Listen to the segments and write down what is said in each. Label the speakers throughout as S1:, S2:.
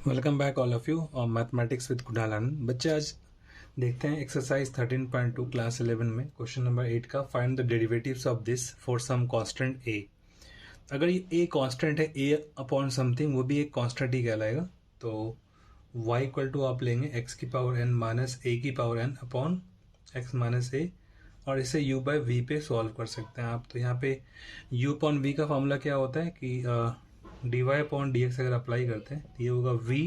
S1: Welcome back all of you और mathematics with Kunal आनंद। बच्चे आज देखते हैं एक्सरसाइज 13.2 क्लास 11 में क्वेश्चन नंबर 8 का find the derivatives of this for some constant A. अगर ये ए कांस्टेंट है, ए अपॉन समथिंग, वो भी एक कांस्टेंट ही कहलाएगा। तो y इक्वल टू आप लेंगे x की पावर n माइनस ए की power n upon x minus A, और इसे u बाई वी पे सॉल्व कर सकते हैं आप। तो यहाँ पे u अपॉन वी का फॉर्मूला क्या होता है कि D Y upon D X अगर अप्लाई करते हैं तो ये होगा v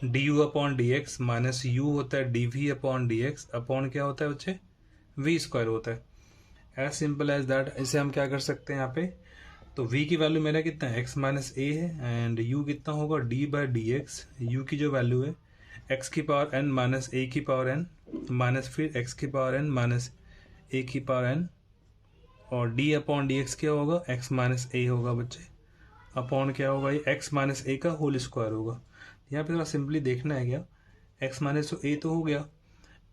S1: D U upon D X minus U होता है D V upon D X upon क्या होता है बच्चे, v स्क्वायर होता है। As simple as that. इसे हम क्या कर सकते हैं यहाँ पे, तो v की वैल्यू मेरा कितना है, x माइनस ए है, एंड u कितना होगा d by D x. You की जो वैल्यू है x की पावर n माइनस ए की पावर n माइनस फिर x की पावर n माइनस ए की पावर n, और d अपॉन डी एक्स क्या होगा, x माइनस ए होगा बच्चे, अपॉन क्या होगा, ये x माइनस ए का होल स्क्वायर होगा। यहाँ पे थोड़ा सिंपली देखना है क्या, x माइनस ए तो हो गया,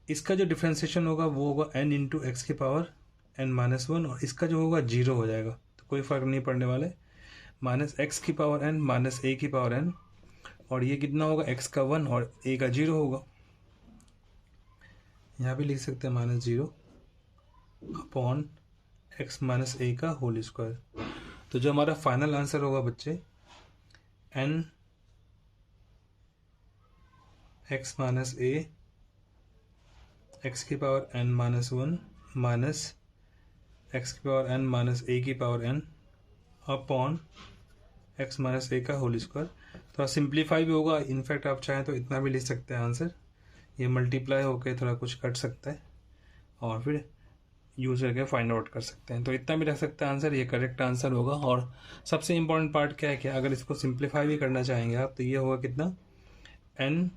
S1: इसका जो डिफ्रेंसिएशन होगा वो होगा n इंटू एक्स की पावर n माइनस वन, और इसका जो होगा जीरो हो जाएगा, तो कोई फर्क नहीं पड़ने वाले। माइनस एक्स की पावर n माइनस ए की पावर n, और ये कितना होगा, x का वन और a का जीरो होगा। यहाँ भी लिख सकते हैं minus zero upon X minus A का होल स्क्वायर। तो जो हमारा फाइनल आंसर होगा बच्चे, n X minus A X की power n minus one minus X की पावर n माइनस ए की power n upon X minus A का होल स्क्वायर। थोड़ा सिंप्लीफाई भी होगा, इनफैक्ट आप चाहें तो इतना भी लिख सकते हैं आंसर, ये मल्टीप्लाई होकर थोड़ा कुछ कट सकता है और फिर यूज करके फाइंड आउट कर सकते हैं। तो इतना भी रख सकते हैं आंसर, ये करेक्ट आंसर होगा। और सबसे इम्पोर्टेंट पार्ट क्या है कि अगर इसको सिंप्लीफाई भी करना चाहेंगे आप, तो ये होगा कितना, n,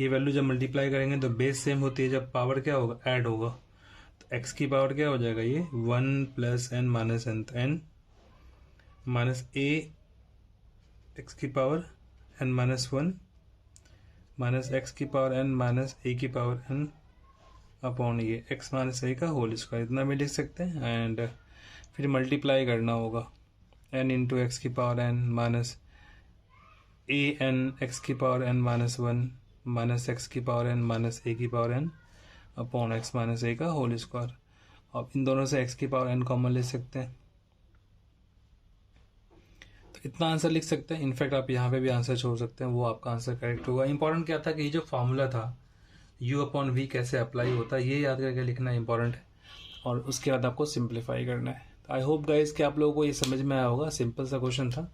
S1: ये वैल्यू जब मल्टीप्लाई करेंगे तो बेस सेम होती है, जब पावर क्या होगा, ऐड होगा, तो x की पावर क्या हो जाएगा, ये one plus n minus n, तो n माइनस ए एक्स की power n minus one minus X की पावर n माइनस ए की पावर n अपॉन ये x माइनस ए का होल स्क्वायर, इतना भी लिख सकते हैं। एंड फिर मल्टीप्लाई करना होगा n इंटू एक्स की power n minus A N X की power n minus one minus X की पावर n माइनस ए की power n upon X minus A का होल स्क्वायर। अब इन दोनों से x की पावर n कॉमन ले सकते हैं, तो इतना आंसर लिख सकते हैं। इनफैक्ट आप यहाँ पे भी आंसर छोड़ सकते हैं, वो आपका आंसर करेक्ट होगा। इंपॉर्टेंट क्या था कि ये जो फॉर्मूला था u अपॉन वी कैसे अप्लाई होता है, ये याद करके लिखना इंपॉर्टेंट है, और उसके बाद आपको सिंप्लीफाई करना है। तो आई होप गाइस कि आप लोगों को ये समझ में आया होगा, सिंपल सा क्वेश्चन था।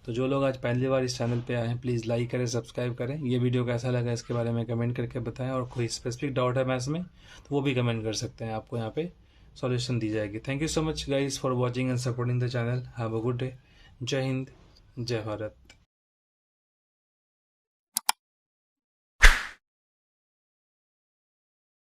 S1: तो जो लोग आज पहली बार इस चैनल पे आए हैं, प्लीज़ लाइक करें, सब्सक्राइब करें। ये वीडियो कैसा लगा इसके बारे में कमेंट करके बताएं, और कोई स्पेसिफिक डाउट है मैथ्स में तो वो भी कमेंट कर सकते हैं, आपको यहाँ पे सॉल्यूशन दी जाएगी। Thank you so much guys for watching and supporting the channel. Have a good day. जय हिंद, जय भारत।